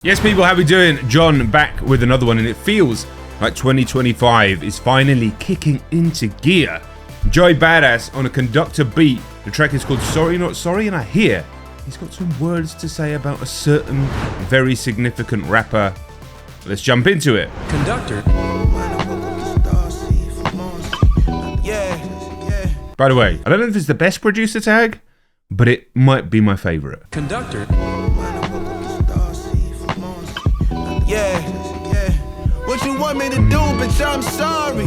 Yes, people, how we doing? John back with another one, and it feels like 2025 is finally kicking into gear. Joey Badass on a Conductor beat. The track is called Sorry Not Sorry, and I hear he's got some words to say about a certain very significant rapper. Let's jump into it. Conductor. By the way, I don't know if it's the best producer tag, but it might be my favorite. Conductor. Yeah. What you want me to do, bitch? I'm sorry.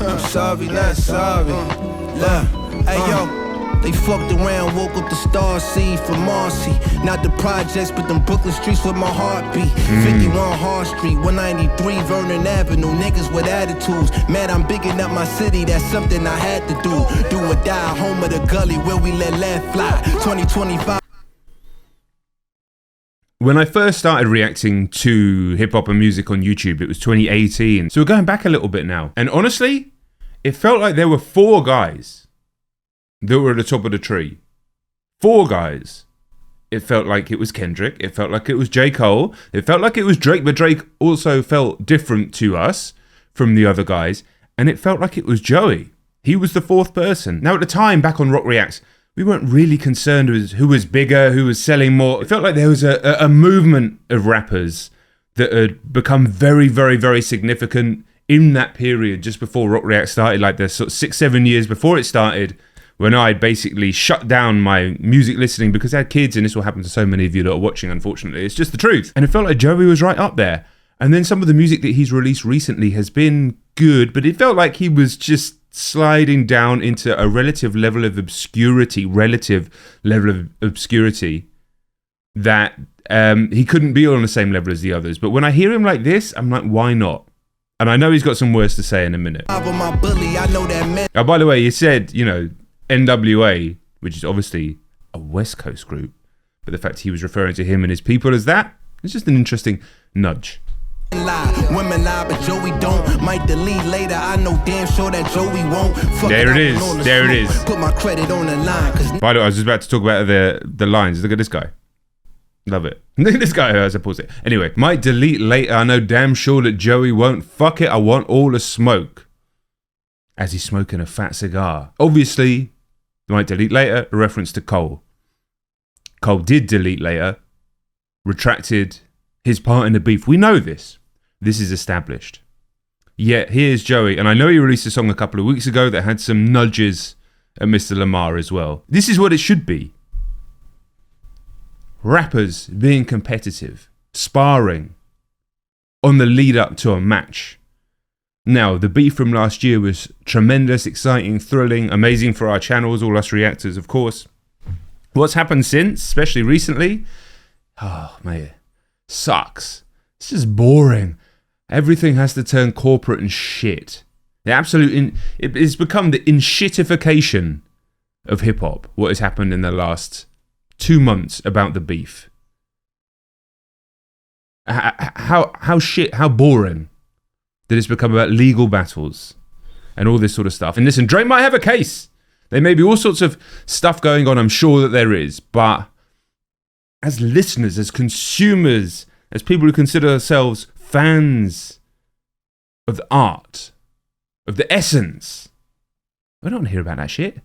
I'm sorry, not sorry. Look, hey yo, they fucked around, woke up the star seed for Marcy. Not the projects, but them Brooklyn streets with my heartbeat. 51 Hard Street, 193 Vernon Avenue. Niggas with attitudes. Man, I'm bigging up my city. That's something I had to do. Do or die, home of the gully where we let laugh fly. 2025. When I first started reacting to hip-hop and music on YouTube, it was 2018. So we're going back a little bit now. And honestly, it felt like there were 4 guys that were at the top of the tree. 4 guys. It felt like it was Kendrick. It felt like it was J. Cole. It felt like it was Drake, but Drake also felt different to us from the other guys. And it felt like it was Joey. He was the 4th person. Now, at the time, back on Rock Reacts, we weren't really concerned with who was bigger, who was selling more. It felt like there was a movement of rappers that had become very, very, very significant in that period just before Rock React started, like the sort of 6-7 years before it started, when I'd basically shut down my music listening because I had kids, and this will happen to so many of you that are watching, unfortunately. It's just the truth. And it felt like Joey was right up there. And then some of the music that he's released recently has been good, but it felt like he was just sliding down into a relative level of obscurity that he couldn't be on the same level as the others. But when I hear him like this, I'm like, why not? And I know he's got some words to say in a minute. By the way, he said, you know, NWA, which is obviously a West Coast group, but the fact he was referring to him and his people as that, it's just an interesting nudge. Women lie, but Joey don't. Might delete later. I know damn sure that Joey won't. There it is. There it is. Put my credit on the line. By the way, I was just about to talk about the lines. Look at this guy. Love it. Look at this guy as I pause it. Anyway, might delete later. I know damn sure that Joey won't. Fuck it. I want all the smoke. As he's smoking a fat cigar. Obviously, might delete later. A reference to Cole. Cole did delete later. Retracted his part in the beef. We know this. This is established. Yet here's Joey, and I know he released a song a couple of weeks ago that had some nudges at Mr. Lamar as well. This is what it should be. Rappers being competitive, sparring on the lead up to a match. Now, the beef from last year was tremendous, exciting, thrilling, amazing for our channels, all us reactors, of course. What's happened since, especially recently? Oh, mate, sucks. It's just boring. Everything has to turn corporate and shit. It's become the inshitification of hip hop. What has happened in the last 2 months about the beef? How boring that it's become about legal battles and all this sort of stuff. And listen, Drake might have a case. There may be all sorts of stuff going on. I'm sure that there is, but as listeners, as consumers, as people who consider themselves fans of the art, of the essence, I don't want to hear about that shit.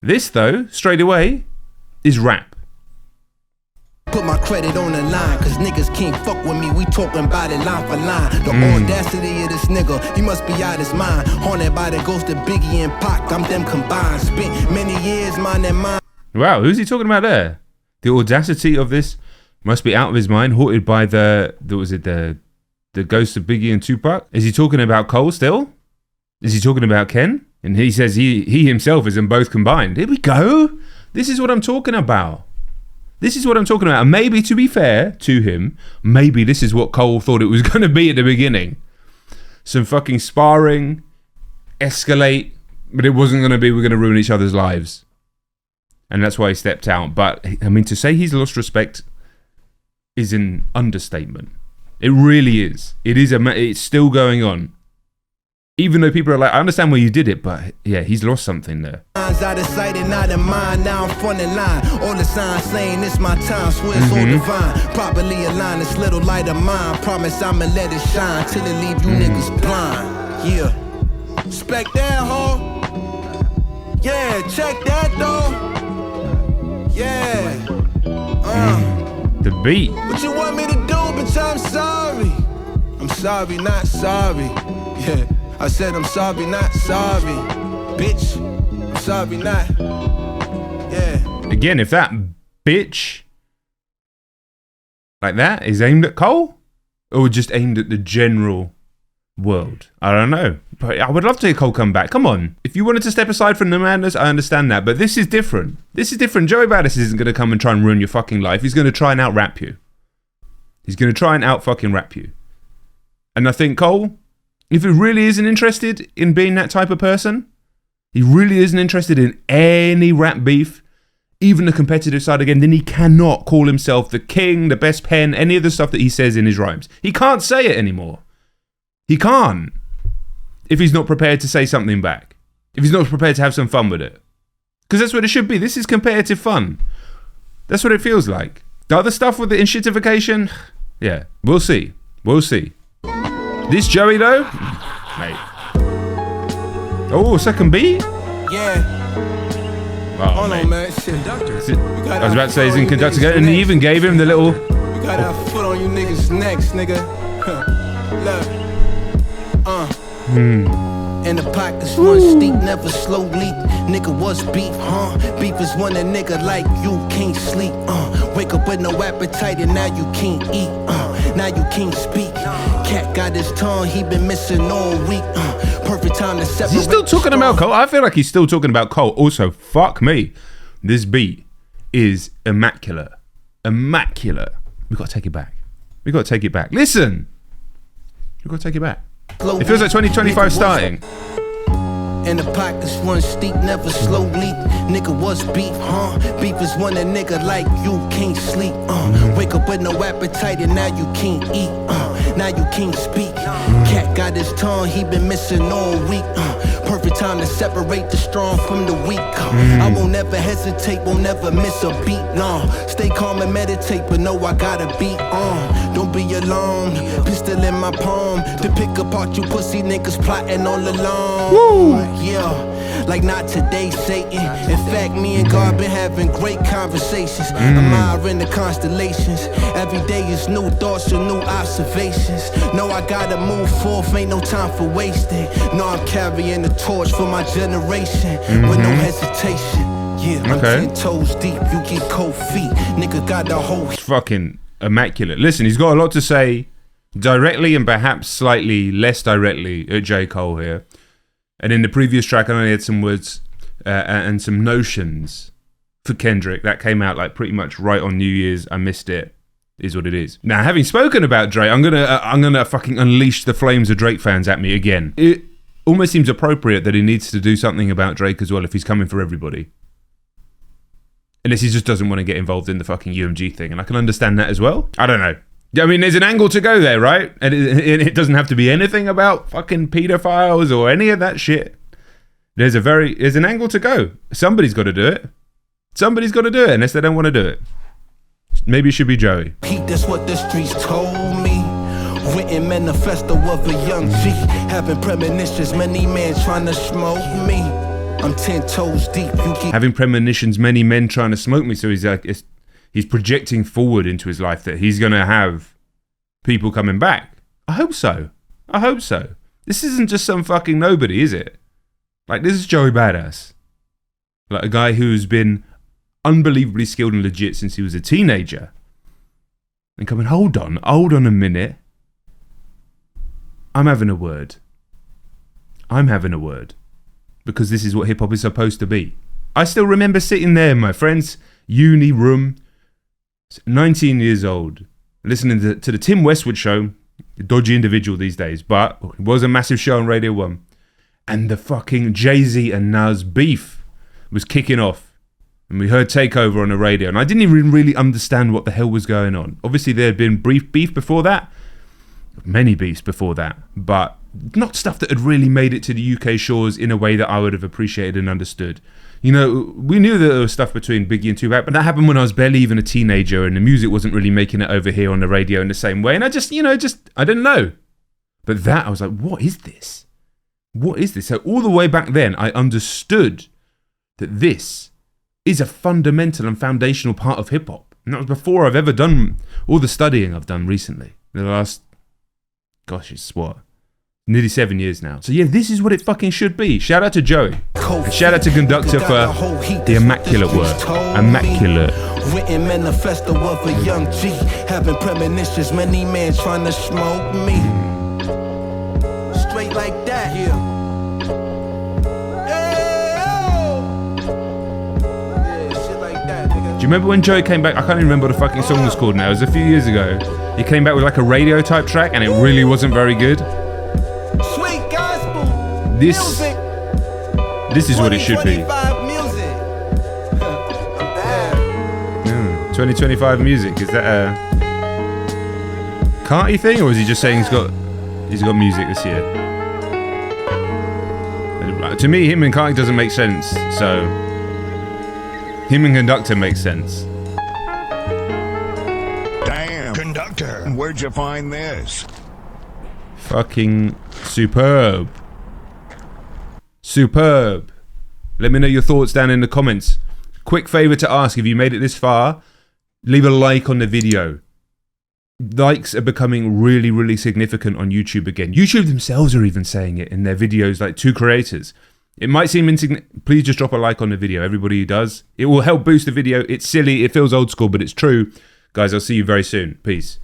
This, though, straight away, is rap. Put my credit on the line, cause niggas can't fuck with me. We talking about it line for line. The audacity of this nigga, he must be out his mind. Haunted by the ghost of Biggie and Pac, I'm them combined. Spent many years minding mine. Wow, who's he talking about there? The audacity of this must be out of his mind, haunted by the ghost of Biggie and Tupac. Is he talking about Cole still? Is he talking about Ken? And he says he himself is in both combined. Here we go. This is what I'm talking about. This is what I'm talking about. And maybe, to be fair to him, maybe this is what Cole thought it was going to be at the beginning. Some fucking sparring, escalate, but it wasn't going to be we're going to ruin each other's lives. And that's why he stepped out. But, I mean, to say he's lost respect is an understatement. It really is. It's still going on. Even though people are like, I understand why you did it, but yeah, he's lost something there. Out of sight and out of mind, now I'm front in line. All the signs saying it's my time, swear it's all divine. Properly aligned, this little light of mine. Promise I'ma let it shine till it leave you niggas blind. Yeah. Respect that, ho. Yeah, check that, though. Yeah. The beat. What you want me to do, bitch? I'm sorry. I'm sorry, not sorry. Yeah. I said I'm sorry, not sorry. Bitch, I'm sorry, not. Yeah. Again, if that bitch like that is aimed at Cole, or just aimed at the general world, I don't know. But I would love to hear Cole come back. Come on. If you wanted to step aside from the madness, I understand that. But this is different. This is different. Joey Bada isn't going to come and try and ruin your fucking life. He's going to try and out-rap you. He's going to try and out-fucking-rap you. And I think Cole, if he really isn't interested in being that type of person, he really isn't interested in any rap beef, even the competitive side again, then he cannot call himself the king, the best pen, any of the stuff that he says in his rhymes. He can't say it anymore. He can't. If he's not prepared to say something back. If he's not prepared to have some fun with it. Because that's what it should be. This is competitive fun. That's what it feels like. The other stuff with the inshitification, yeah, we'll see. We'll see. This Joey though, mate. Oh, second beat? Yeah. Oh, Hold on, man. Shit. I was about to say he's in Conductor, and he even gave him the little... We got our foot on you niggas' necks, nigga. Look. And the pockets run steep, never slow leak. Nigga, what's beef, huh? Beef is when a nigga like you can't sleep, Wake up with no appetite and now you can't eat, Now you can't speak. Cat got his tongue, he been missing all week, Perfect time to separate. Is he still talking about Cole? I feel like he's still talking about Cole. Also, fuck me. This beat is immaculate. Immaculate. We gotta take it back. We gotta take it back. Listen. We gotta take it back. It feels like 2025 starting. And the pockets run steep, never slow leak. Nigga, what's beef, huh? Beef is when a nigga like you can't sleep, Wake up with no appetite and now you can't eat, Now you can't speak. Cat got his tongue, he been missing all week, Perfect time to separate the strong from the weak, I won't ever hesitate, won't never miss a beat, no. Stay calm and meditate, but know I gotta beat on. Don't be alarmed, pistol in my palm to pick apart you pussy niggas plotting all along. Woo. Yeah, like not today, Satan. In fact, me and God been having great conversations, admiring the constellations. Every day is new thoughts and new observations. No, I gotta move forth, ain't no time for wasting. No, I'm carrying the torch for my generation with no hesitation. Yeah, I'm 10 toes deep, you get cold feet. Nigga got the whole... It's fucking immaculate. Listen, he's got a lot to say directly and perhaps slightly less directly at J. Cole here. And in the previous track, I only had some words and some notions for Kendrick. That came out like pretty much right on New Year's. I missed it. Is what it is. Now, having spoken about Drake, I'm gonna fucking unleash the flames of Drake fans at me again. It almost seems appropriate that he needs to do something about Drake as well if he's coming for everybody. Unless he just doesn't want to get involved in the fucking UMG thing, and I can understand that as well. I don't know. I mean, there's an angle to go there, right? And it doesn't have to be anything about fucking pedophiles or any of that shit. There's an angle to go. Somebody's got to do it. Somebody's got to do it, unless they don't want to do it. Maybe it should be Joey. Pete, that's what the streets told me. Written manifesto of a young G. Having premonitions, many men trying to smoke me. I'm 10 toes deep. Having premonitions, many men trying to smoke me. So he's like, he's projecting forward into his life that he's going to have people coming back. I hope so. I hope so. This isn't just some fucking nobody, is it? Like, this is Joey Badass. Like, a guy who's been unbelievably skilled and legit since he was a teenager. And coming, hold on a minute. I'm having a word. Because this is what hip-hop is supposed to be. I still remember sitting there in my friend's uni room, 19 years old, listening to the Tim Westwood show, a dodgy individual these days, but it was a massive show on Radio 1. And the fucking Jay-Z and Nas beef was kicking off. And we heard Takeover on the radio. And I didn't even really understand what the hell was going on. Obviously, there had been brief beef before that. Many beefs before that. But not stuff that had really made it to the UK shores in a way that I would have appreciated and understood. You know, we knew that there was stuff between Biggie and Tupac, but that happened when I was barely even a teenager and the music wasn't really making it over here on the radio in the same way. And I just, I didn't know. But that, I was like, what is this? What is this? So all the way back then, I understood that this is a fundamental and foundational part of hip hop. And that was before I've ever done all the studying I've done recently. The last, it's what? Nearly 7 years now. So yeah, this is what it fucking should be. Shout out to Joey. And shout out to Conductor for the immaculate work. Immaculate. Written manifesto of a young G. Having premonitions, many men trying to smoke me. Straight like that. Yeah. Do you remember when Joey came back? I can't even remember what the fucking song was called now. It was a few years ago. He came back with like a radio type track and it really wasn't very good. Sweet gospel. This is what it should be. 2025 music. Is that a Carty thing, or is he just saying he's got music this year? To me, him and Carty doesn't make sense. So him and Conductor makes sense. Damn, Conductor, where'd you find this? Fucking superb. Superb. Let me know your thoughts down in the comments. Quick favor to ask, if you made it this far, leave a like on the video. Likes are becoming really, really significant on YouTube again. YouTube themselves are even saying it in their videos, like to creators. It might seem insignificant. Please just drop a like on the video. Everybody who does. It will help boost the video. It's silly. It feels old school, but it's true. Guys, I'll see you very soon. Peace.